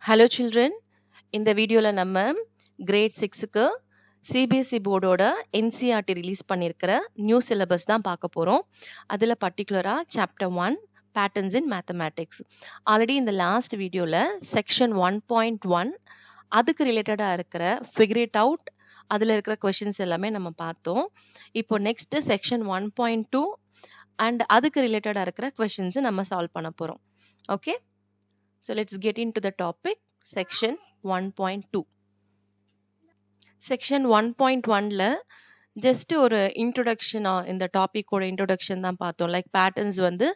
Hello children, இந்த வீடியோல நம்ம கிரேட் 6க்கு சிபிஎஸ்இ போர்டோட என்சிஆர்டி ரிலீஸ் பண்ணியிருக்கிற நியூ சிலபஸ் தான் பார்க்க போகிறோம். அதில் பர்டிகுலராக சாப்டர் 1 பேட்டர்ன்ஸ் இன் மேத்தமேட்டிக்ஸ். ஆல்ரெடி இந்த லாஸ்ட் வீடியோவில் செக்ஷன் 1.1 அதுக்கு ரிலேட்டடாக இருக்கிற ஃபிகர் இட் அவுட் அதில் இருக்கிற கொஷின்ஸ் எல்லாமே நம்ம பார்த்தோம். இப்போ நெக்ஸ்ட் செக்ஷன் 1.2 அண்ட் அதுக்கு ரிலேட்டடாக இருக்கிற கொஷின்ஸை நம்ம சால்வ் பண்ண போகிறோம். Okay, so let's get into the topic. Section 1.2. Section 1.1ல ஜஸ்ட் ஒரு இன்ட்ரோடக்ஷன், இந்த டாபிக்கோட இன்ட்ரோடக்ஷன் தான் பார்த்தோம். லைக் பேட்டர்ன்ஸ் வந்து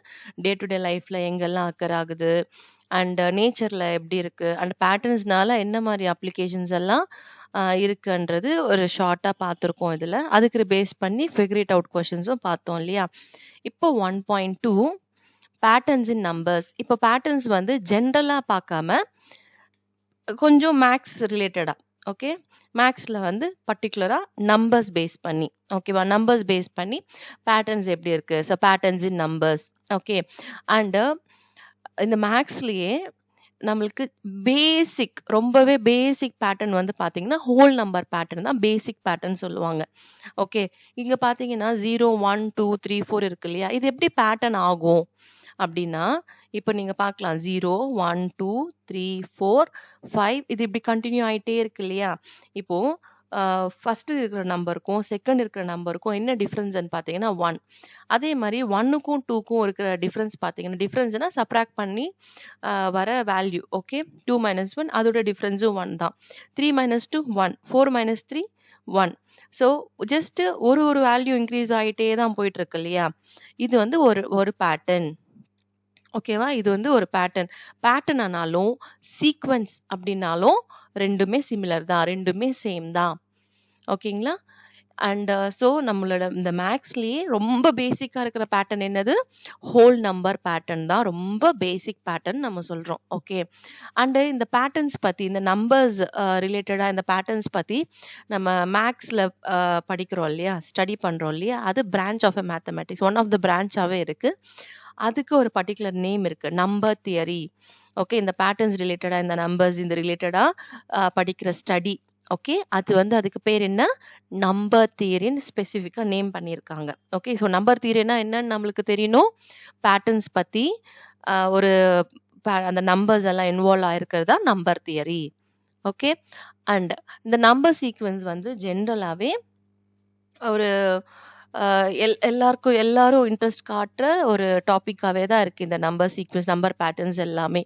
டே டு டே லைஃப்ல எங்கெல்லாம் அக்கர் ஆகுது அண்ட் நேச்சர்ல எப்படி இருக்கு அண்ட் பேட்டர்ன்ஸ்னால என்ன மாதிரி அப்ளிகேஷன்ஸ் எல்லாம் இருக்குன்றது ஒரு ஷார்ட்டா பார்த்துருக்கோம். இதுல அதுக்கு பேஸ் பண்ணி ஃபிகர் இட் அவுட் கொஷின்ஸும் பார்த்தோம் இல்லையா. இப்போ 1.2 பேட்டர்ன்ஸ் இன் நம்பர்ஸ். இப்போ பேட்டர்ன்ஸ் வந்து ஜென்ரலா பார்க்காம கொஞ்சம் மேக்ஸ் ரிலேட்டடா, ஓகே, மேக்ஸ்ல வந்து பர்டிகுலரா நம்பர்ஸ் பேஸ் பண்ணி, ஓகேவா, நம்பர்ஸ் பேஸ் பண்ணி பேட்டர்ன்ஸ் எப்படி இருக்கு, so patterns in numbers. Okay, and இந்த மேக்ஸ்லயே நம்மளுக்கு பேசிக், ரொம்பவே பேசிக் பேட்டர்ன் வந்து பாத்தீங்கன்னா ஹோல் நம்பர் பேட்டர்ன் தான் பேசிக் பேட்டர்ன் சொல்லுவாங்க. ஓகே, இங்க பாத்தீங்கன்னா 0 1 2 3 4 இருக்கு இல்லையா, இது எப்படி பேட்டர்ன் ஆகும் அப்படின்னா, இப்போ நீங்க பார்க்கலாம் 0 1 2 3 4 5 இது இப்படி கண்டினியூ ஆயிட்டே இருக்கு இல்லையா. இப்போ ஃபர்ஸ்ட் இருக்கிற நம்பருக்கும் செகண்ட் இருக்கிற நம்பருக்கும் என்ன டிஃபரன்ஸ்ன்னு பார்த்தீங்கன்னா 1. அதே மாதிரி 1க்கும் 2க்கும் இருக்கிற டிஃபரன்ஸ் பார்த்தீங்கன்னா, டிஃபரன்ஸ்னா சப்ராக்ட் பண்ணி வர வேல்யூ. ஓகே, 2 - 1 அதோட டிஃபரன்ஸும் 1 தான். 3 - 2 1, 4 - 3 1. ஸோ ஜஸ்ட் ஒரு வேல்யூ இன்க்ரீஸ் ஆகிட்டே தான் போயிட்டு இருக்கு இல்லையா. இது வந்து ஒரு பேட்டர்ன். ஓகேவா, இது வந்து ஒரு பேட்டர்ன். பேட்டர்ன் ஆனாலும் சீக்வன்ஸ் அப்படின்னாலும் ரெண்டுமே சிமிலர் தான், ரெண்டுமே சேம் தான். ஓகேங்களா. அண்ட் ஸோ நம்மளோட இந்த மேக்ஸ்லயே ரொம்ப பேசிக்கா இருக்கிற பேட்டர்ன் என்னது, ஹோல் நம்பர் பேட்டர்ன் தான் ரொம்ப பேசிக் பேட்டர்ன் நம்ம சொல்றோம். ஓகே, அண்ட் இந்த பேட்டர்ன்ஸ் பத்தி, இந்த நம்பர்ஸ் ரிலேட்டடா இந்த பேட்டர்ன்ஸ் பத்தி நம்ம மேக்ஸ்ல படிக்கிறோம் இல்லையா, ஸ்டடி பண்றோம் இல்லையா, அது branch of mathematics, one of the பிரான்ச்சாவே இருக்கு. அதுக்கு ஒரு பர்டிகுலர் நேம் இருக்கு, நம்பர் தியரி. ஓகே, இந்த பேட்டர்ன்ஸ் ரிலேட்டடா, இந்த நம்பர்ஸ் இந்த ரிலேட்டடா படிக்கிற ஸ்டடி. ஓகே, அது வந்து அதுக்கு பேர் என்ன, நம்பர் தியரின்னு ஸ்பெசிஃபிக்கா நேம் பண்ணியிருக்காங்க. ஓகே, ஸோ நம்பர் தியரினா என்னன்னு நம்மளுக்கு தெரியணும். பேட்டர்ன்ஸ் பத்தி ஒரு அந்த நம்பர்ஸ் எல்லாம் இன்வால்வ் ஆயிருக்கிறதா நம்பர் தியரி. ஓகே, அண்ட் இந்த நம்பர் சீக்வன்ஸ் வந்து ஜென்ரலாவே ஒரு எல்லாரும் இன்ட்ரெஸ்ட் காட்டுற ஒரு டாபிக்காவே தான் இருக்கு இந்த நம்பர் சீக்வன்ஸ், நம்பர் பேட்டர்ன்ஸ் எல்லாமே.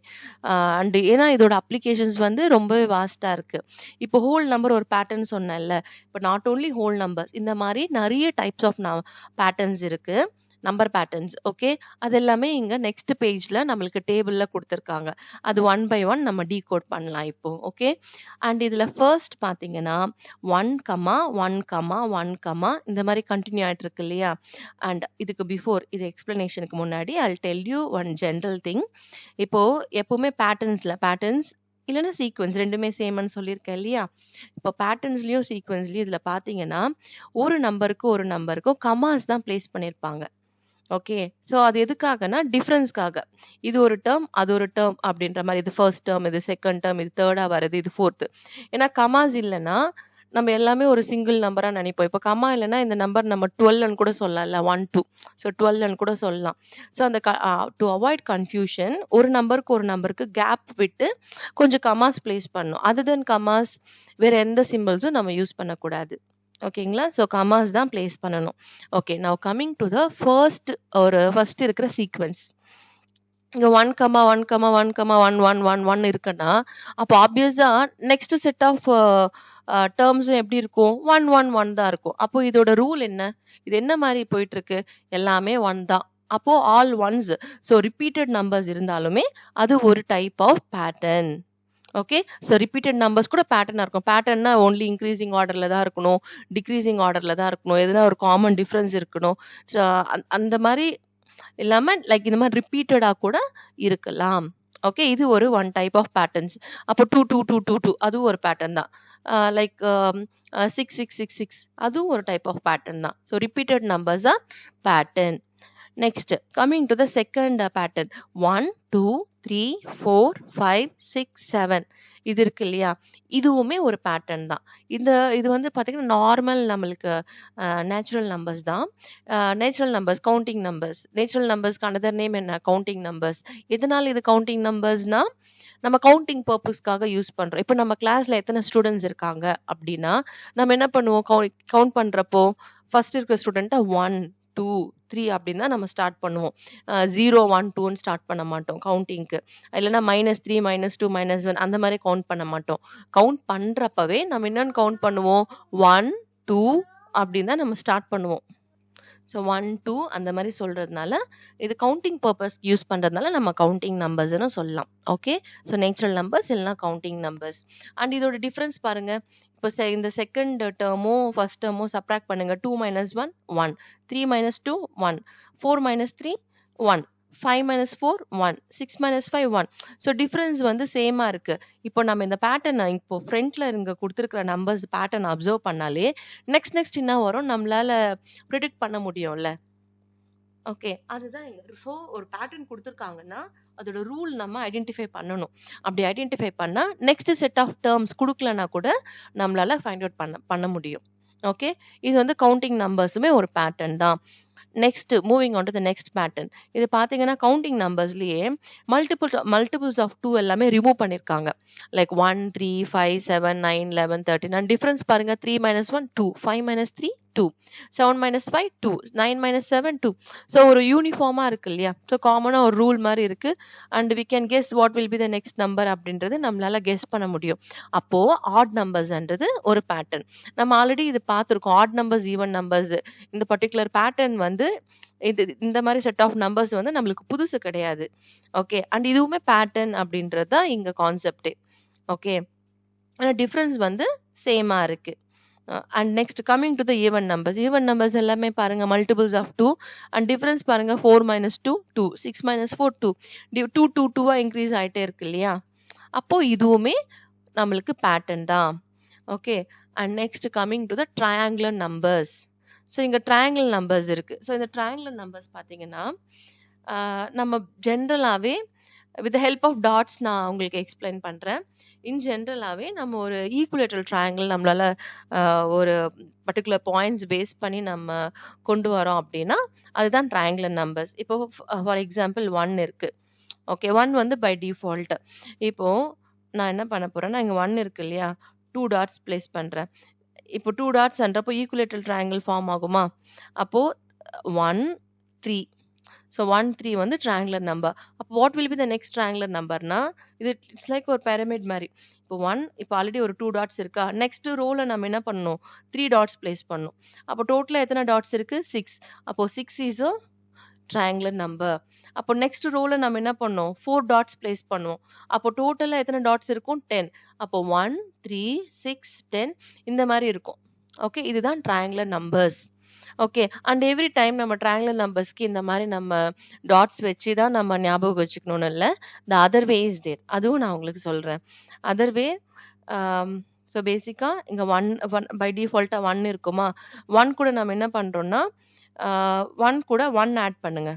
அண்ட் ஏன்னா இதோட அப்ளிகேஷன்ஸ் வந்து ரொம்பவே வாஸ்டா இருக்கு. இப்போ ஹோல் நம்பர் ஒரு பேட்டர்ன் சொன்னேன்ல, இப்போ நாட் ஓன்லி ஹோல் நம்பர்ஸ், இந்த மாதிரி நிறைய டைப்ஸ் ஆஃப் பேட்டர்ன்ஸ் இருக்கு, நம்பர் பேட்டர்ன்ஸ். ஓகே, அது எல்லாமே இங்க நெக்ஸ்ட் பேஜ்ல நம்மளுக்கு டேபிள்ல கொடுத்துருக்காங்க. அது 1 by 1 நம்ம டீகோட் பண்ணலாம் இப்போ. ஓகே, அண்ட் இதுல ஃபர்ஸ்ட் பாத்தீங்கன்னா 1, 1, 1, இந்த மாதிரி கண்டினியூ ஆயிட்டு இருக்கு இல்லையா. அண்ட் இதுக்கு பிஃபோர், இது எக்ஸ்பிளனேஷனுக்கு முன்னாடி I'll tell you one general thing. இப்போ எப்பவுமே பேட்டர்ன்ஸ் இல்லைன்னா சீக்வன்ஸ் ரெண்டுமே சேம்னு சொல்லியிருக்கேன் இல்லையா. இப்போ பேட்டர்ன்ஸ்லயும் சீக்வன்ஸ்லயும் இதுல பாத்தீங்கன்னா ஒரு நம்பருக்கும் கமாஸ் தான் பிளேஸ் பண்ணிருப்பாங்க. ஓகே, ஸோ அது எதுக்காகனா டிஃபரன்ஸ்க்காக. இது ஒரு டேர்ம் அது ஒரு டேர்ம் அப்படின்ற மாதிரி, இது ஃபர்ஸ்ட் டேர்ம் இது செகண்ட் டேர்ம் இது தேர்டா வருது இது ஃபோர்த்து. ஏன்னா கமாஸ் இல்லைன்னா நம்ம எல்லாமே ஒரு சிங்கிள் நம்பரா நினைப்போம். இப்போ கமா இல்லைன்னா இந்த நம்பர் நம்ம 12ன்னு கூட சொல்லலாம், 1 2, ஸோ 12ன்னு கூட சொல்லலாம். ஸோ அந்த டு அவாய்ட் கன்ஃபியூஷன் ஒரு நம்பருக்கு கேப் விட்டு கொஞ்சம் கமாஸ் பிளேஸ் பண்ணணும். அதர் தென் கமாஸ் வேற எந்த சிம்பிள்ஸும் நம்ம யூஸ் பண்ணக்கூடாது. ஓகேங்களா, ஸோ கமாஸ் தான் பிளேஸ் பண்ணணும். Okay, now coming to the first இருக்கிற சீக்வன்ஸ். இங்க 1, 1, 1, 1, 1, 1, 1 இருக்குன்னா அப்போ ஆப்வியஸா நெக்ஸ்ட் செட் ஆஃப் டேர்ம்ஸும் எப்படி இருக்கும், 1, 1, 1 தான் இருக்கும். அப்போ இதோட ரூல் என்ன, இது என்ன மாதிரி போயிட்டு இருக்கு, எல்லாமே 1 தான். அப்போ all ones, so repeated numbers இருந்தாலுமே அது ஒரு type of pattern. Okay, so repeated numbers கூட பேட்டர்னா இருக்கும். பேட்டர்னா ஒன்லி இன்க்ரீசிங் ஆர்டர்ல தான் இருக்கணும், டிக்ரீசிங் ஆர்டர்ல தான் இருக்கணும், எதுனா ஒரு காமன் டிஃபரன்ஸ் இருக்கணும். ஸோ அந்த மாதிரி இல்லாம லைக் இந்த மாதிரி ரிப்பீட்டடா கூட இருக்கலாம். ஓகே, இது ஒரு ஒன் டைப் ஆஃப் பேட்டர்ன்ஸ். அப்போ 2 2 2 2 2 அதுவும் ஒரு பேட்டர்ன் தான். லைக் 6 6 6 6 அதுவும் ஒரு டைப் ஆஃப் பேட்டர்ன் தான். So repeated numbers are pattern. Next, coming to the second pattern, 1 2 3 4 5 6 7 இது இருக்கு இல்லையா? இதுவுமே ஒரு பேட்டர்ன் தான். இது வந்து பார்த்தீங்கன்னா, நார்மல் நம்மளுக்கு நேச்சுரல் நம்பர்ஸ் தான். Natural numbers, counting numbers. Natural நம்பர்ஸ்க்கு அனதர் நேம் என்ன? Counting numbers. எதனால இது கவுண்டிங் நம்பர்ஸ்னா, நம்ம கவுண்டிங் பர்பஸ்க்காக யூஸ் பண்றோம். இப்போ நம்ம கிளாஸ்ல எத்தனை ஸ்டூடெண்ட்ஸ் இருக்காங்க அப்படின்னா, நம்ம என்ன பண்ணுவோம்? கவுண்ட் பண்றப்போ ஃபர்ஸ்ட் இருக்கிற ஸ்டூடெண்ட்டை 1 2 3 அப்படின்னு தான் நம்ம ஸ்டார்ட் பண்ணுவோம். 0 1 2ன்னு ஸ்டார்ட் பண்ண மாட்டோம் கவுண்டிங்க்கு. இல்லைன்னா -3 -2 -1 அந்த மாதிரி கவுண்ட் பண்ண மாட்டோம். கவுண்ட் பண்றப்பவே நம்ம என்னன்னு கவுண்ட் பண்ணுவோம்? 1 2 அப்படின்னு தான் நம்ம ஸ்டார்ட் பண்ணுவோம். ஸோ 1 2 அந்த மாதிரி சொல்றதுனால, இது கவுண்டிங் பர்பஸ் யூஸ் பண்றதுனால நம்ம கவுண்டிங் நம்பர்ஸ்னு சொல்லலாம். ஓகே. ஸோ நேச்சுரல் நம்பர்ஸ் இல்லைனா கவுண்டிங் நம்பர்ஸ். அண்ட் இதோட டிஃபரன்ஸ் பாருங்க. இப்போ இந்த செகண்ட் டேர்மும் ஃபர்ஸ்ட் டேர்மும் சப்ராக்ட் பண்ணுங்க. 2 - 1 1, 3 - 2 1, 4 - 3 1, 5 - 4 1, 6 - 5 1. ஸோ டிஃபரன்ஸ் வந்து சேமா இருக்கு. இப்போ நம்ம இந்த பேட்டர்னை இப்போ ஃப்ரண்ட்ல இங்க கொடுத்துருக்கிற நம்பர்ஸ் பேட்டர்ன் அப்சர்வ் பண்ணாலே நெக்ஸ்ட் என்ன வரும் நம்மளால ப்ரிடிக்ட் பண்ண முடியும்ல. ஓகே. அதுதான் ஸோ ஒரு பேட்டர்ன் கொடுத்துருக்காங்கன்னா அதோட ரூல் நம்ம ஐடென்டிஃபை பண்ணணும். அப்படி ஐடென்டிஃபை பண்ணா நெக்ஸ்ட் செட் ஆஃப் டேர்ம்ஸ் கொடுக்கலனா கூட நம்மளால ஃபைண்ட் அவுட் பண்ண முடியும். ஓகே. இது வந்து கவுண்டிங் நம்பர்ஸுமே ஒரு பேட்டர்ன் தான். Next moving on to the next pattern. இது பார்த்தீங்கன்னா கவுண்டிங் நம்பர்ஸ்லயே மல்டிபிள்ஸ் ஆஃப் 2 எல்லாமே ரிமூவ் பண்ணிருக்காங்க. லைக் 1 3 5 7 9 11 13. அண்ட் டிஃபரன்ஸ் பாருங்க. 3 - 1 2, 5 - 3 2, 7 - 5 2, 9 - 7 2. ஸோ ஒரு யூனிஃபார்மா இருக்கு இல்லையா? ஸோ காமனா ஒரு ரூல் மாதிரி இருக்கு. And we can guess what will be the next number அப்படின்றது நம்மளால கெஸ் பண்ண முடியும். அப்போ ஆட் நம்பர்ஸ்ன்றது ஒரு பேட்டர்ன். நம்ம ஆல்ரெடி இது பார்த்துருக்கோம். Odd numbers, even numbers. இந்த பர்டிகுலர் பேட்டர்ன் வந்து இந்த மாதிரி செட் ஆஃப் நம்பர்ஸ் வந்து நம்மளுக்கு புதுசு கிடையாது. ஓகே. அண்ட் இதுவுமே பேட்டர்ன் அப்படின்றது தான் இங்க கான்செப்டே. ஓகே. ஆனா டிஃபரன்ஸ் வந்து சேமா இருக்கு. And next coming to the even numbers. Even numbers எல்லாமே பாருங்க மல்டிபிள்ஸ் ஆஃப் 2. அண்ட் டிஃபரன்ஸ் பாருங்க 4 - 2 2, 6 - 4 2. 2 2 2வா இன்க்ரீஸ் ஆயிட்டே இருக்கு இல்லையா? அப்போ இதுவுமே நம்மளுக்கு பேட்டர்ன் தான். Okay. And next coming to the triangular numbers. So இங்க ட்ரையாங்கிள் நம்பர்ஸ் இருக்கு. ஸோ இந்த ட்ரையாங்குலர் நம்பர்ஸ் பார்த்தீங்கன்னா, நம்ம ஜென்ரலாவே with the help of dots நான் உங்களுக்கு எக்ஸ்பிளைன் பண்றேன். இன் ஜென்ரலாவே நம்ம ஒரு ஈக்குலேட்டரல் ட்ரையாங்கிள் நம்மளால ஒரு பர்டிகுலர் பாயிண்ட்ஸ் பேஸ் பண்ணி நம்ம கொண்டு வரோம் அப்படின்னா அதுதான் ட்ரையாங்குலர் நம்பர்ஸ். இப்போ ஃபார் எக்ஸாம்பிள் 1 இருக்கு. ஓகே. 1 வந்து பை டிஃபால்ட். இப்போ நான் என்ன பண்ண போறேன்னா, இங்க 1 இருக்கு இல்லையா? 2 டாட்ஸ் பிளேஸ் பண்றேன். இப்போ 2 டாட்ஸ்ன்றப்போ ஈக்குலேட்டரல் ட்ரையாங்கிள் ஃபார்ம் ஆகுமா? அப்போ 1 3. ஸோ 1 3 வந்து ட்ரையாங்குலர் நம்பர். அப்போ what will be the next triangular நம்பர்னா, இது இட்ஸ் லைக் ஒரு பிரமிட் மாதிரி. இப்போ 1 இப்போ ஆல்ரெடி ஒரு 2 டாட்ஸ் இருக்கா? நெக்ஸ்ட் ரோல நம்ம என்ன பண்ணணும்? 3 டாட்ஸ் பிளேஸ் பண்ணணும். அப்போ டோட்டலா எத்தனை டாட்ஸ் இருக்கு? 6. அப்போ 6 இஸ் a triangular number. அப்போ நெக்ஸ்ட் ரோல நம்ம என்ன பண்ணோம்? 4 டாட்ஸ் பிளேஸ் பண்ணுவோம். அப்போ டோட்டலா எத்தனை டாட்ஸ் இருக்கும்? 10. அப்போ 1 3 6 10 இந்த மாதிரி இருக்கும். ஓகே. இதுதான் triangular numbers. Okay. And every time நம்ம ட்ரையாங்குலர் நம்பர்ஸ்க்கு இந்த மாதிரி நம்ம டாட்ஸ் வச்சு தான் நம்ம ஞாபகம் வச்சுக்கணும்னு இல்லை. The other way is there. அதுவும் நான் உங்களுக்கு சொல்றேன். அதர் வே ஸோ பேசிக்கா இங்க 1 பை டிஃபால்ட்டா 1 இருக்குமா? 1 கூட நம்ம என்ன பண்றோம்னா 1 கூட 1 ஆட் பண்ணுங்க.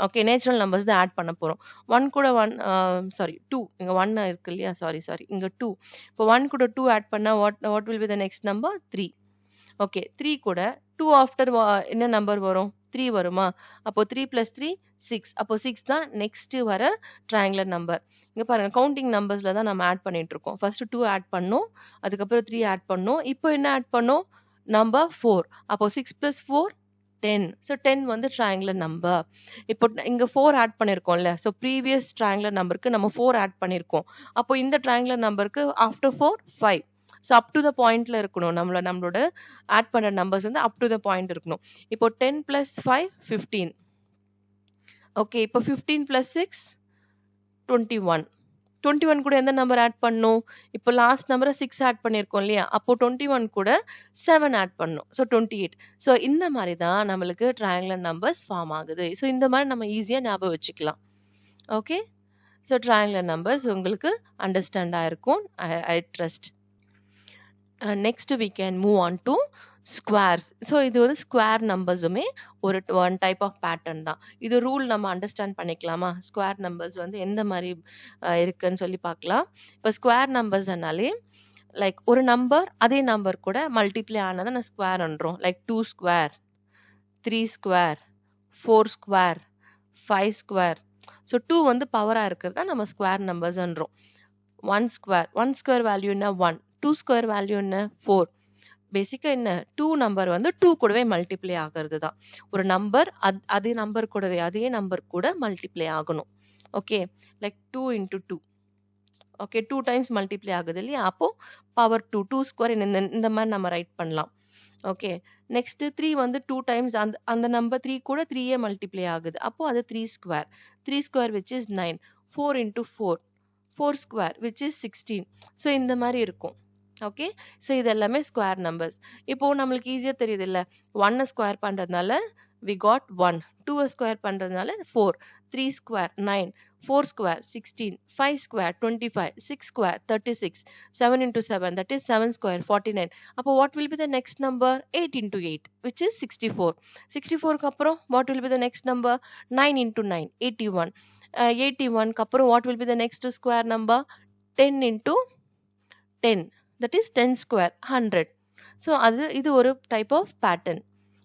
ஓகே. நேச்சுரல் நம்பர்ஸ் தான் ஆட் பண்ண போறோம். 1 கூட 1 சாரி 2 இங்க 1 இருக்கு இல்லையா? சாரி இங்க 2. இப்போ 1 கூட 2 ஆட் பண்ணா what will be the next number? 3. Okay. 3 கூட 2 ஆஃப்டர் என்ன நம்பர் வரும்? 3 வருமா? அப்போ 3 + 3 6. அப்போ 6 தான் நெக்ஸ்ட் வர ட்ரையாங்குலர் நம்பர். இங்க பாருங்க கவுண்டிங் நம்பர்ஸ்ல தான் நம்ம ஆட் பண்ணிட்டு இருக்கோம். ஃபர்ஸ்ட் 2 ஆட் பண்ணோம். அதுக்கப்புறம் 3 ஆட் பண்ணோம். இப்போ என்ன ஆட் பண்ணோம்? நம்பர் 4. அப்போ 6 + 4 10. ஸோ 10 வந்து ட்ரையாங்குலர் நம்பர். இப்போ இங்க 4 ஆட் பண்ணிருக்கோம்ல. ஸோ ப்ரீவியஸ் ட்ரையாங்குலர் நம்பருக்கு நம்ம 4 ஆட் பண்ணிருக்கோம். அப்போ இந்த ட்ரையாங்குலர் நம்பருக்கு after 4 5. So up to the பாயிண்ட்ல இருக்கணும். நம்மளோட ஆட் பண்ற நம்பர்ஸ் வந்து அப் டு த பாயிண்ட் இருக்கணும். இப்போ 10 + 5 15. ஓகே. இப்போ 15 + 6 21. 21 கூட எந்த நம்பர் ஆட் பண்ணும்? இப்போ லாஸ்ட் நம்பரை 6 ஆட் பண்ணியிருக்கோம் இல்லையா? அப்போ 21 கூட 7 ஆட் பண்ணும். ஸோ 28. ஸோ இந்த மாதிரி தான் நம்மளுக்கு ட்ரையாங்குலர் நம்பர்ஸ் ஃபார்ம் ஆகுது. ஸோ இந்த மாதிரி நம்ம ஈஸியா ஞாபகம் வச்சுக்கலாம். ஓகே. ஸோ ட்ரையாங்குலர் நம்பர்ஸ் உங்களுக்கு அண்டர்ஸ்டாண்ட் ஆயிருக்கும். I trust. Next we can move on to squares. So இது வந்து ஸ்கொயர் நம்பர்ஸுமே ஒரு ஒன் டைப் ஆஃப் பேட்டர்ன் தான். இது ரூல் நம்ம அண்டர்ஸ்டாண்ட் பண்ணிக்கலாமா? ஸ்கொயர் நம்பர்ஸ் வந்து எந்த மாரி இருக்குன்னு சொல்லி பார்க்கலாம். இப்போ ஸ்கொயர் நம்பர்ஸ்னாலே லைக் ஒரு நம்பர் அதே நம்பர் கூட மல்டிப்ளை ஆனதை நான் ஸ்கொயர்ன்றோம். Like 2 square, 3 square, 4 square, 5 square. So 2 வந்து பவரா இருக்கிறதா நம்ம ஸ்கொயர் நம்பர்ஸ்ன்றோம். 1 ஸ்கொயர், 1 ஸ்கொயர் வேல்யூ என்ன 1, 2 ஸ்கொயர் வேல்யூ என்ன 4. பேசிக்கா என்ன 2 நம்பர் வந்து 2 கூடவே மல்டிப்ளை ஆகிறது தான். ஒரு நம்பர் அதே நம்பர் கூடவே அதே நம்பர் கூட மல்டிப்ளை ஆகணும். Okay, like 2 into 2. Okay, 2 times multiply ஆகுது இல்லையா? அப்போ பவர் 2, 2 ஸ்கொயர் இந்த மாதிரி நம்ம ரைட் பண்ணலாம். ஓகே, நெக்ஸ்ட் 3 வந்து 2 டைம்ஸ் அந்த நம்பர் 3 கூட 3 மல்டிப்ளை ஆகுது. அப்போ அது 3 square. 3 square which is 9. 4 into 4, 4 square which is 16. So இந்த மாதிரி இருக்கும். ஓகே, ஸோ இது எல்லாமே ஸ்கொயர் நம்பர்ஸ். இப்போ நம்மளுக்கு ஈஸியா தெரியுது இல்ல, 1 ஸ்கொயர் பண்றதுனால we got 1, 2 ஸ்கொயர் பண்றதுனால 4, 3 square 9, 4 square 16, 5 square 25, 6 square 36, 7 into 7 that is 7 square 49. அப்போ what will be the next number? 8 into 8 which is 64. 64 க்கு அப்புறம் what will be the next number? 9 into 9 81. 81 க்கு அப்புறம் what will be the next square number? 10 into 10 that is 10 square 100. So இது ஒரு type of pattern.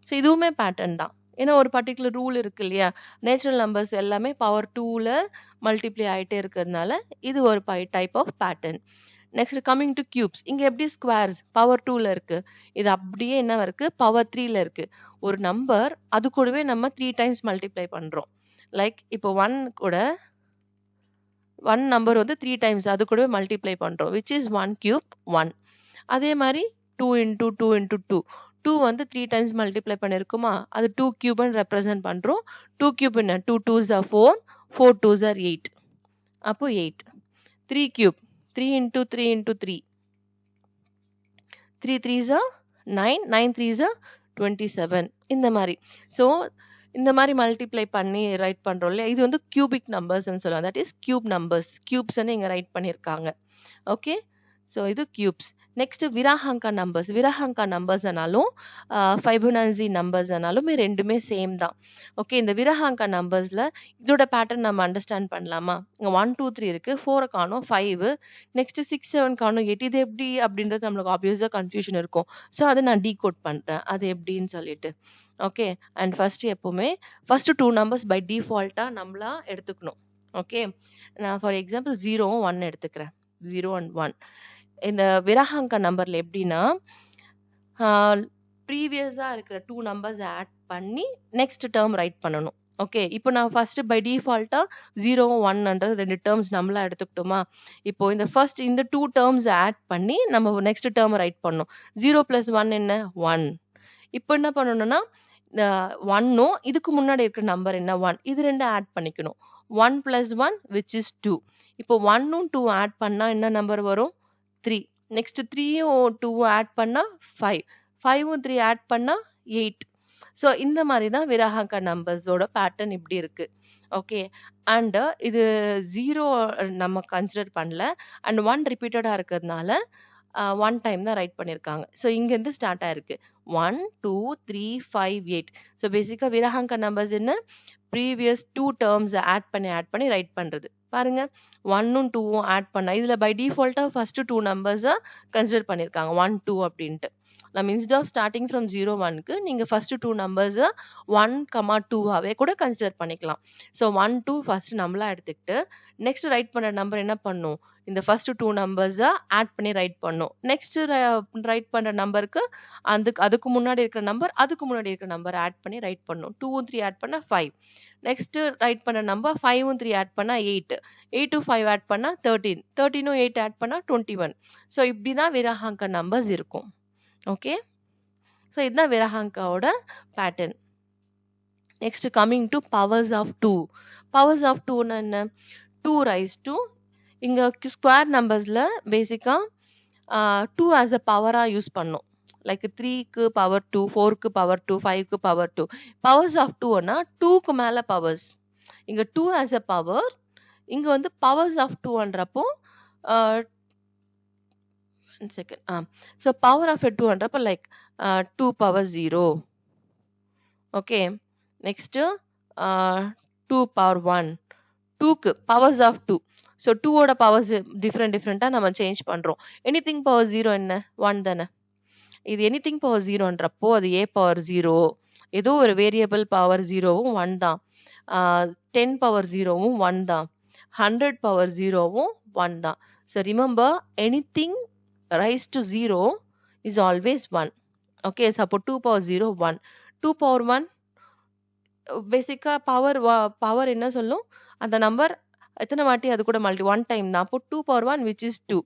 So இதுவுமே pattern தான். ஏன்னா ஒரு பர்டிகுலர் ரூல் இருக்கு இல்லையா, நேச்சுரல் நம்பர்ஸ் எல்லாமே பவர் 2ல மல்டிப்ளை ஆகிட்டே இருக்கிறதுனால இது ஒரு type of pattern. Next coming to cubes. இங்கே எப்படி ஸ்கொயர்ஸ் பவர் 2ல இருக்கு, இது அப்படியே என்ன இருக்கு பவர் 3ல இருக்கு. ஒரு நம்பர் அது கூடவே நம்ம 3 டைம்ஸ் மல்டிப்ளை பண்றோம். லைக் இப்போ 1 கூட 1 நம்பர் வந்து 3 டைம்ஸ் அது கூடவே மல்டிப்ளை பண்றோம் which is 1 cube 1. அதே மாதிரி 2 into 2 into 2. 2 வந்து 3 டைம்ஸ் மல்டிப்ளை பண்ணிருக்குமா, அது 2 கியூப்னு ரெப்ரசென்ட் பண்றோம். 2 கியூப் என்ன 2 2s are 4, 4 2s are 8. அப்போ 8. 3 cube 3 into 3 into 3. 3 3s are 9, 9 3s are 27. இந்த மாதிரி. ஸோ இந்த மாதிரி மல்டிப்ளை பண்ணி ரைட் பண்றோம் இல்லையா, இது வந்து கியூபிக் நம்பர்ஸ்ன்னு சொல்லுவாங்க. That is cube numbers. கியூப்ஸ்ன்னு இங்க ரைட் பண்ணியிருக்காங்க. ஓகே, ஸோ இது cubes. Next Virahanka numbers. Virahanka நம்பர்ஸ்னாலும் ஃபைபோனாச்சி நம்பர்ஸ்னாலுமே ரெண்டுமே சேம் தான். ஓகே, இந்த விராஹங்கா நம்பர்ஸ்ல இதோட பேட்டர்ன் நம்ம அண்டர்ஸ்டாண்ட் பண்ணலாமா? இங்க 1 2 3 இருக்கு, 4 காணும் 5, நெக்ஸ்ட் 6 7 காணும் 8. இது எப்படி அப்படின்றது நம்மளுக்கு ஆப்வியஸா கன்ஃபியூஷன் இருக்கும். ஸோ அதை நான் டீகோட் பண்றேன் அது எப்படின்னு சொல்லிட்டு. ஓகே, அண்ட் ஃபர்ஸ்ட் எப்பவுமே ஃபர்ஸ்ட் 2 நம்பர்ஸ் பை டிஃபால்ட்டா நம்மளா எடுத்துக்கணும். ஓகே, நான் ஃபார் எக்ஸாம்பிள் 0 1 எடுத்துக்கிறேன். 0 and 1. இந்த விராஹங்கா நம்பர்ல எப்படின்னா ப்ரீவியஸா இருக்கிற 2 நம்பர்ஸ் ஆட் பண்ணி நெக்ஸ்ட் டேர்ம் ரைட் பண்ணணும். ஓகே, இப்போ நான் ஃபர்ஸ்ட் பை டிஃபால்ட்டா 0 1ன்றது 2 டேர்ம்ஸ் நம்மளா எடுத்துக்கிட்டோமா. இப்போ இந்த ஃபர்ஸ்ட் இந்த 2 டேர்ம்ஸ் ஆட் பண்ணி நம்ம நெக்ஸ்ட் டேர்ம் ரைட் பண்ணணும். 0 plus 1 என்ன 1. இப்போ என்ன பண்ணணும்னா 1ம் இதுக்கு முன்னாடி இருக்கிற நம்பர் என்ன 1, இது ரெண்டும் ஆட் பண்ணிக்கணும். 1 plus 1 which is 2. இப்போ 1ம் 2 ஆட் பண்ணா என்ன நம்பர் வரும் 3. நெக்ஸ்ட் 3யும் 2 ஆட் பண்ணா 5, 5ம் 3 ஆட் பண்ணா 8. ஸோ இந்த மாதிரி தான் விராஹங்கா நம்பர்ஸோட பேட்டர்ன் இப்படி இருக்கு. ஓகே, அண்ட் இது 0 நம்ம கன்சிடர் பண்ணல அண்ட் 1 ரிப்பீட்டடா இருக்கிறதுனால 1 டைம் தான் ரைட் பண்ணியிருக்காங்க. ஸோ இங்கேருந்து ஸ்டார்ட் ஆயிருக்கு 1 2 3 5 8. ஸோ பேசிக்கா விராஹங்கா நம்பர்ஸ் என்ன ப்ரீவியஸ் 2 டேர்ம்ஸ் ஆட் பண்ணி ரைட் பண்றது. பாருங்க 1ம் 2ம் ஆட் பண்ணா இதுல பை டிஃபால்ட்டா ஃபர்ஸ்ட் 2 நம்பர்ஸா கன்சிடர் பண்ணிருக்காங்க 1 2 அப்படின்ட்டு. நம்ம இன்ஸ்டெட் ஆஃப் ஸ்டார்டிங் ஃப்ரம் 0 1க்கு நீங்க ஃபர்ஸ்ட் 2 நம்பர்ஸா 1 2ஆவே கூட கன்சிடர் பண்ணிக்கலாம். ஸோ 1 2 ஃபர்ஸ்ட் நம்மளா எடுத்துக்கிட்டு நெக்ஸ்ட் ரைட் பண்ண நம்பர் என்ன பண்ணும், இந்த ஃபர்ஸ்ட் 2 நம்பர்ஸா ஆட் பண்ணி ரைட் பண்ணும். நெக்ஸ்ட் ரைட் பண்ற நம்பருக்கு அதுக்கு முன்னாடி இருக்கிற நம்பர் ஆட் பண்ணி ரைட் பண்ணும். 2 3 ஆட் பண்ணா 5. நெக்ஸ்ட் ரைட் பண்ண நம்பர் 5 3 ஆட் பண்ணா 8, 8 5 ஆட் பண்ணா 13, 13 8 ஆட் பண்ணா 21. ஸோ இப்படிதான் விராஹங்கா நம்பர்ஸ் இருக்கும். ஓகே, ஸோ இதுதான் விராஹங்காவோட pattern. Next coming to powers of 2. Powers of 2ன்னா என்ன 2 ரைஸ் டு இங்க ஸ்கொயர் நம்பர்ஸ்ல பேசிக்கா 2 ஆஸ் அ பவரா யூஸ் பண்ணோம். லைக் 3க்கு பவர் 2, 4க்கு பவர் 2, 5க்கு பவர் 2. பவர்ஸ் ஆஃப் 2ன்னா 2க்கு மேல பவர்ஸ். இங்க 2 ஆஸ் அ பவர், இங்க வந்து பவர்ஸ் ஆஃப் 2ன்றப்போ second. So power of a 200 like 2 power 0. Okay, next 2 power 1. 2க்கு powers of 2. So 2 ஓட powers different நம்ம சேஞ்ச் பண்றோம். anything power 0 என்ன 1 தானே. இது anything power 0ன்றப்போ அது a power 0. ஏதோ ஒரு வேரியபிள் பவர் 0வும் 1 தான். 10 power 0வும் 1 தான். 100 power 0வும் 1 தான். So remember anything rise to 0 is always 1. Okay, so அப்போ 2 power 0 1. 2 power 1 பேசிக்கா பவர் என்ன சொல்லும், அந்த நம்பர் எத்தனை வாட்டி அது கூட மல்டி 1 டைம் தான். அப்போ 2 power 1 which is 2.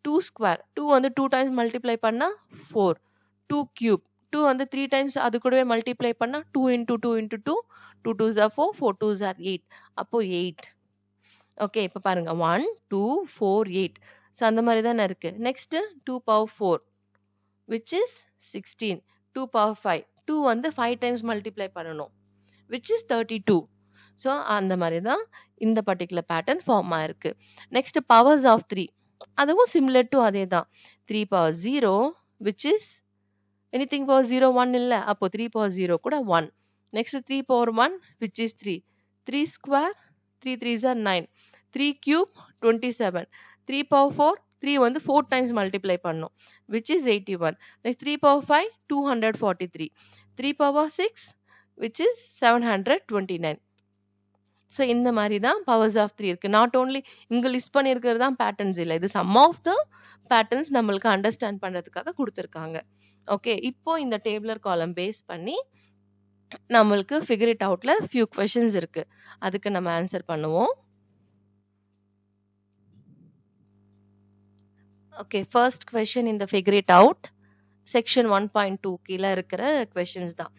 2 ஸ்கொயர் 2 வந்து 2 டைம்ஸ் மல்டிப்ளை பண்ணா 4. 2 கியூப் 2 வந்து 3 டைம்ஸ் அது கூடவே மல்டிப்ளை பண்ணா 2 into 2 into 2. 2 2s are 4, 4 2s are 8. அப்போ 8. ஓகே, இப்போ பாருங்க 1 2 4 8. ஸோ அந்த மாதிரி தானே இருக்கு. Next 2 power 4 which is 16. 2 power 5 2 வந்து 5 டைம்ஸ் மல்டிப்ளை பண்ணணும் which is 32. ஸோ அந்த மாதிரி தான் இந்த பர்டிகுலர் பேட்டர்ன் ஃபார்ம் ஆயிருக்கு. நெக்ஸ்ட் பவர்ஸ் ஆஃப் 3, அதுவும் சிமிலர் டு அதே தான். 3 power 0 which is anything power 0 1 இல்லை, அப்போ 3 power 0 கூட 1. Next 3 power 1 which is 3. 3 square 3 3s are 9. 3 cube 27. 3 power 4 3 வந்து 4 டைம்ஸ் மல்டிப்ளை பண்ணும் which is 81. Next 3 power 5 243. 3 power 6 which is 729. So இந்த மாதிரி தான் பவர்ஸ் ஆஃப் 3 இருக்கு. நாட் ஓன்லி இங்க லிஸ்ட் பண்ணியிருக்கிறது தான் பேட்டர்ன்ஸ் இல்லை, இது சம் ஆஃப் த பேட்டர்ன்ஸ் நம்மளுக்கு அண்டர்ஸ்டாண்ட் பண்றதுக்காக கொடுத்துருக்காங்க. ஓகே, இப்போ இந்த டேபிளர் காலம் பேஸ் பண்ணி நம்மளுக்கு ஃபிகர் இட் அவுட்ல ஃபியூ கொஸ்டின்ஸ் இருக்கு, அதுக்கு நம்ம ஆன்சர் பண்ணுவோம். ஓகே, ஃபர்ஸ்ட் கொஸ்டின் இந்த ஃபிகர் இட் அவுட் செக்ஷன் 1.2 கீழே இருக்கிற கொஸ்டின்ஸ் தான்.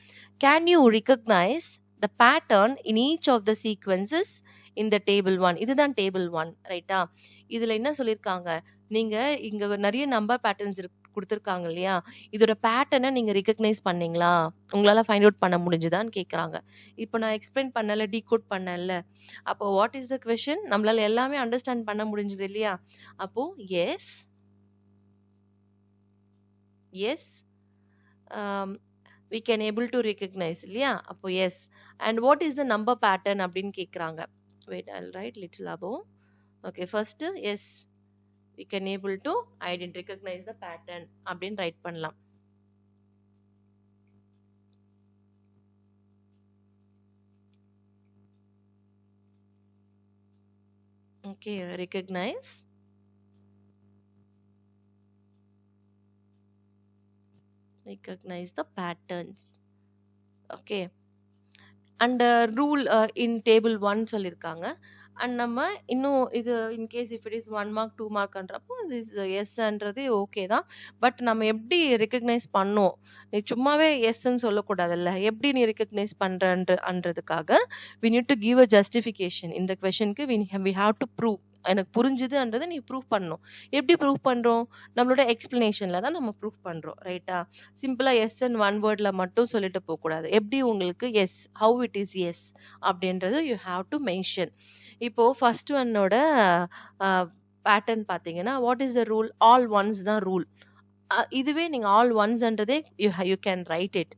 Can you recognise the pattern in each of the sequences in the table 1. இதுதான் டேபிள் 1, ரைட்டா? இதுல என்ன சொல்லிருக்காங்க, நீங்க இங்க நிறைய நம்பர் பேட்டர்ன்ஸ் கொடுத்துருக்காங்க இல்லையா, இதோட பேட்டர்னை நீங்க ரிகக்னைஸ் பண்ணீங்களா, உங்களால ஃபைண்ட் அவுட் பண்ண முடிஞ்சுதான்னு கேக்குறாங்க. இப்போ நான் எக்ஸ்பிளைன் பண்ணல, டீகோட் பண்ணல, அப்போ வாட் இஸ் த கொஸ்டின், நம்மளால எல்லாமே அண்டர்ஸ்டாண்ட் பண்ண முடிஞ்சது இல்லையா? அப்போ yes yes we can able to recognize இல்லையா? அப்போ yes. And what is the number pattern அப்படின்னு கேக்குறாங்க. Wait, I'll write little above. Okay, first yes, we can able to recognize the pattern அப்படின்னு write பண்ணலாம். Okay, recognize the patterns. Okay, and rule in table 1 சொல்லிருக்காங்க. And நம்ம இன்னும் இது in case if it is 1 mark 2 markன்றப்போ this எஸ்ன்றது okay தான். But நம்ம எப்படி ரெக்கக்னைஸ் பண்ணோம், நீ சும்மாவே எஸ்ன்னு சொல்லக்கூடாதுல்ல, எப்படி நீ recognise பண்றன்றதுக்காக we need to give a justification. இந்த கொஸ்டினுக்கு we have to prove, எனக்கு புரிஞ்சுதுன்றதை நீ ப்ரூவ் பண்ணணும். எப்படி ப்ரூவ் பண்றோம், நம்மளோட எக்ஸ்பிளனேஷன்ல தான் நம்ம ப்ரூவ் பண்றோம், ரைட்டா? சிம்பிளா எஸ் அண்ட் ஒன் வேர்ட்ல மட்டும் சொல்லிட்டு போக கூடாது. எப்படி உங்களுக்கு yes, how it is yes அப்படின்றது யூ ஹாவ் டு மென்ஷன். இப்போ ஃபர்ஸ்ட் ஒன்னோட பேட்டர்ன் பாத்தீங்கன்னா what is the rule, all ones தான் ரூல். இதுவே நீங்க ஆல் ஒன்ஸ்ன்றதே you can write it.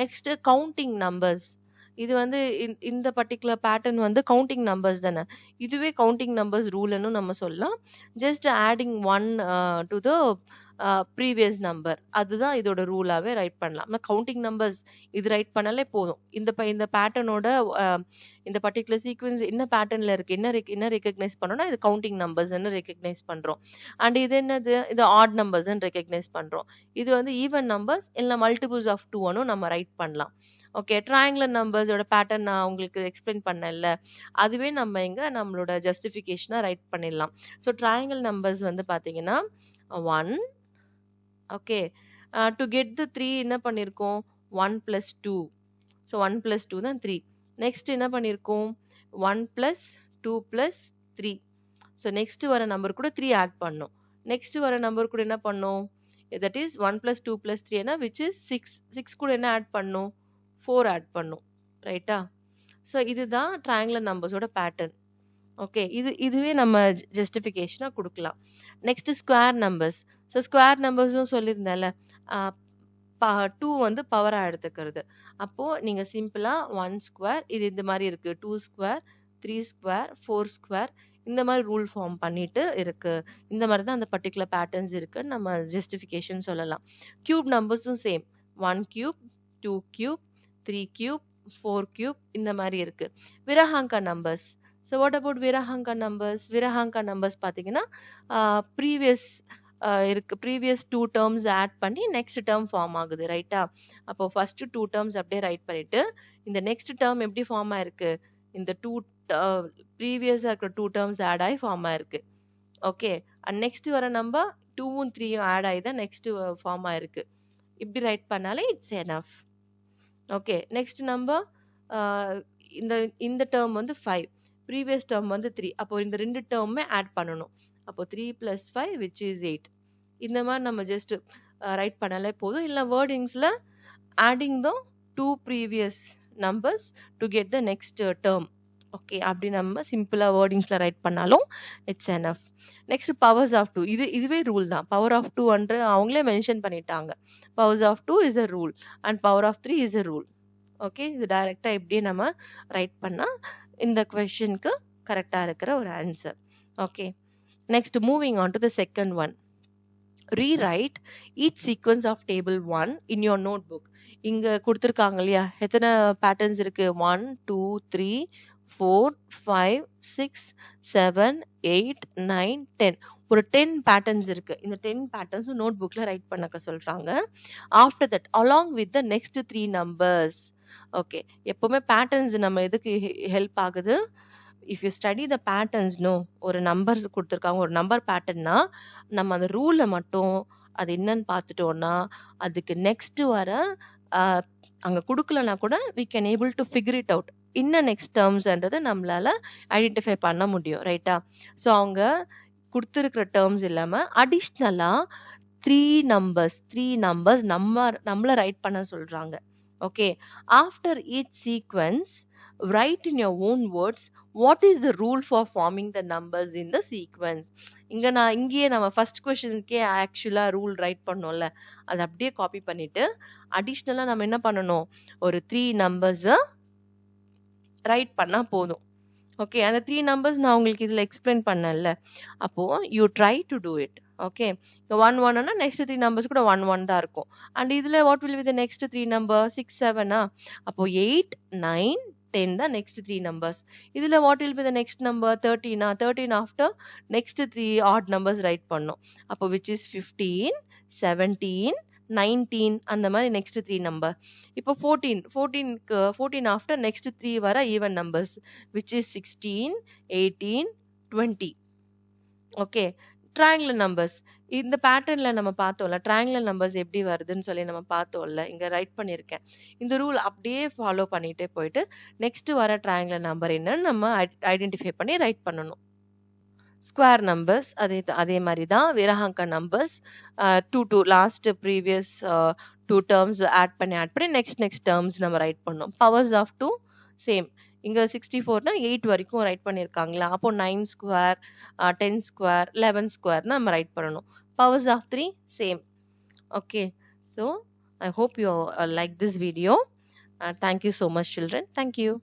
Next counting numbers, இது வந்து இந்த பர்டிகுலர் பேட்டர்ன் வந்து கவுண்டிங் நம்பர்ஸ் தானே, இதுவே கவுண்டிங் நம்பர்ஸ் ரூல்னு நம்ம சொல்லலாம். Just adding 1 to the previous number, அதுதான் இதோட ரூலாவே ரைட் பண்ணலாம். கவுண்டிங் நம்பர்ஸ் இது ரைட் பண்ணாலே போதும். இந்த பேட்டர்னோட இந்த பர்டிகுலர் சீக்வன்ஸ் என்ன பேட்டர்ன்ல இருக்கு, என்ன ரெகக்னைஸ் பண்ணோம்னா இது கவுண்டிங் நம்பர்ஸ் ரெகக்னைஸ் பண்றோம். அண்ட் இது என்னது, இது ஆட் நம்பர்ஸ் ரெகக்னைஸ் பண்றோம். இது வந்து ஈவன் நம்பர்ஸ் இல்ல மல்டிபிள்ஸ் ஆஃப் 2 நம்ம ரைட் பண்ணலாம். ஓகே, ட்ரையாங்குலர் நம்பர்ஸோட பேட்டர்ன் நான் உங்களுக்கு எக்ஸ்பிளைன் பண்ணல, அதுவே நம்ம இங்க நம்மளோட ஜஸ்டிஃபிகேஷனா ரைட் பண்ணிடலாம். ஸோ ட்ரையாங்கிள் நம்பர்ஸ் வந்து பாத்தீங்கன்னா 1. ஓகே, டு கெட் த 3 என்ன பண்ணிருக்கோம், 1 + 2. ஸோ 1 + 2 தான் 3. நெக்ஸ்ட் என்ன பண்ணிருக்கோம், 1 + 2 + 3. ஸோ நெக்ஸ்ட் வர நம்பர் கூட 3 ஆட் பண்ணோம். நெக்ஸ்ட் வர நம்பர் கூட என்ன பண்ணோம், தட் இஸ் 1 + 2 + 3 which is 6. 6 கூட என்ன ஆட் பண்ணோம், 4 ஆட் பண்ணும், ரைட்டா? ஸோ இதுதான் ட்ரையாங்குலர் நம்பர்ஸோட பேட்டர்ன். ஓகே, இதுவே நம்ம ஜஸ்டிஃபிகேஷனா கொடுக்கலாம். Next square numbers. So square நம்பர்ஸும் சொல்லியிருந்தேன்ல, 2 வந்து பவரா எடுத்துக்கிறது. அப்போ நீங்க சிம்பிளா 1 ஸ்கொயர் இது இந்த மாரி இருக்கு. 2 ஸ்கொயர், 3 ஸ்கொயர், 4 ஸ்கொயர் இந்த மாரி ரூல் ஃபார்ம் பண்ணிட்டு இருக்கு. இந்த மாரி தான் அந்த பர்ட்டிகுலர் பேட்டர்ன்ஸ் இருக்குன்னு நம்ம ஜஸ்டிஃபிகேஷன் சொல்லலாம். கியூப் நம்பர்ஸும் same. 1 cube, 2 cube, 3 cube, 4 cube இந்த மாரி இருக்கு. Virahanka numbers. So what about Virahanka numbers? Virahanka numbers பார்த்தீங்கன்னா, ப்ரீவியஸ் இருக்கு. ப்ரீவியஸ் 2 டெர்ம்ஸ் ஆட் பண்ணி நெக்ஸ்ட் டெர்ம் ஃபார்ம் ஆகுது. ரைட்டா? அப்போ ஃபர்ஸ்ட் 2 டெர்ம்ஸ் அப்படியே ரைட் பண்ணிட்டு, இந்த நெக்ஸ்ட் டெர்ம் எப்படி ஃபார்ம் ஆயிருக்கு? இந்த 2 ப்ரீவியஸா இருக்கிற 2 டெர்ம்ஸ் ஆட் ஆகி ஃபார்ம் ஆயிருக்கு. ஓகே. அண்ட் நெக்ஸ்ட் வர நம்பர் 2ம் 3யும் ஆட் ஆகி தான் நெக்ஸ்ட் ஃபார்ம் ஆயிருக்கு. இப்படி ரைட் பண்ணாலே it's enough. Okay. Next number இந்த இந்த டேர்ம் வந்து 5. ப்ரீவியஸ் டேர்ம் வந்து 3. அப்போ இந்த 2 டேர்முமே ஆட் பண்ணணும். அப்போ 3 + 5 which is 8. இந்த மாதிரி நம்ம ஜஸ்ட் ரைட் பண்ணாலே போதும். இல்லை வேர்டிங்ஸ்ல adding the 2 previous numbers to get the next term. Okay, அப்படி நம்ம சிம்பிளா வேர்டிங்ஸ்ல ரைட் பண்ணாலும் it's enough. Next powers of 2. இதுவே ரூல் தான். பவர் ஆஃப் 2 அவங்களே மென்ஷன் பண்ணிட்டாங்க. Powers of 2 is a rule and power of 3 is a rule. Okay, இது டைரக்டா இப்படியே நம்ம ரைட் பண்ணா இந்த கொஸ்டினுக்கு கரெக்டா இருக்கிற ஒரு answer. Okay, next moving on to the second one. rewrite each sequence of table 1 in your notebook. இங்க கொடுத்திருக்காங்க இல்லையா, எத்தனை பேட்டர்ன்ஸ் இருக்கு? 1 2 3 4 5 6 7 8 9 10. ஒரு 10 பேட்டர்ன்ஸ் இருக்கு. இந்த 10 பேட்டர்ன்ஸ் நோட் புக்ல ரைட் பண்ணக்க சொல்றாங்க. After that along with the next 3 numbers. Okay, எப்பவுமே பேட்டர்ன்ஸ் நம்ம எதுக்கு ஹெல்ப் ஆகுது? If you study the patterns, no, ஒரு நம்பர்ஸ் கொடுத்துருக்காங்க, ஒரு நம்பர் பேட்டர்ன்னா நம்ம அந்த ரூலை மட்டும் அது என்னன்னு பார்த்துட்டோம்னா அதுக்கு நெக்ஸ்ட் வர அங்க கொடுக்கலனா கூட we can able to figure it out. இன்னும் நெக்ஸ்ட் டேர்ம்ஸ்ன்றதை நம்மளால ஐடென்டிஃபை பண்ண முடியும். ரைட்டா? ஸோ அவங்க கொடுத்துருக்கிற டேர்ம்ஸ் இல்லாம அடிஷ்னலா 3 நம்பர்ஸ் நம்மள ரைட் பண்ண சொல்றாங்க. Okay, after each sequence write in your own words what is the rule for forming the numbers in the sequence. இங்கேயே நம்ம ஃபர்ஸ்ட் கொஸ்டினுக்கே ஆக்சுவலா ரூல் ரைட் பண்ணோம்ல, அதை அப்படியே காப்பி பண்ணிட்டு அடிஷ்னலா நம்ம என்ன பண்ணணும், ஒரு 3 நம்பர்ஸ் ரைட் பண்ணா போதும். ஓகே, அந்த 3 நம்பர்ஸ் நான் உங்களுக்கு இதுல எக்ஸ்பிளைன் பண்ணல. அப்போ you try to do it. Okay, 1 1னா நெக்ஸ்ட் 3 நம்பர்ஸ் கூட 1 1 தான் இருக்கும். அண்ட் இதுல what will be the next 3 number? 6 7. அப்போ 8 9 10 தான் நெக்ஸ்ட் 3 நம்பர்ஸ். இதுல what will be the next number? 13. 13 after next 3 add numbers write பண்ணோம். அப்போ which is 15 17 19 அந்த மாதிரி நெக்ஸ்ட் 3 நம்பர். இப்போ 14 ஆஃப்டர் நெக்ஸ்ட் 3 வர even numbers which is 16 18 20. Okay, triangular numbers. இந்த பேட்டர்ன்ல நம்ம பார்த்தோம்ல, ட்ரையாங்குலர் நம்பர்ஸ் எப்படி வருதுன்னு சொல்லி நம்ம பார்த்தோம்ல, இங்க ரைட் பண்ணியிருக்கேன். இந்த ரூல் அப்படியே ஃபாலோ பண்ணிட்டே போயிட்டு நெக்ஸ்ட் வர ட்ரையாங்குலர் நம்பர் என்னன்னு நம்ம ஐடென்டிஃபை பண்ணி ரைட் பண்ணணும். ஸ்கொயர் நம்பர்ஸ் அதே மாதிரி தான். Virahanka numbers 2 last previous 2 terms add பண்ணி நெக்ஸ்ட் டேர்ம்ஸ் நம்ம ரைட் பண்ணோம். Powers of 2 same. இங்க 64னா 8 வரைக்கும் ரைட் பண்ணியிருக்காங்களா, அப்போ 9 ஸ்கொயர் 10 ஸ்கொயர் 11 ஸ்கொயர் நம்ம ரைட் பண்ணணும். Powers of 3 same. Okay, so I hope you like this video. Thank you so much, children. Thank you.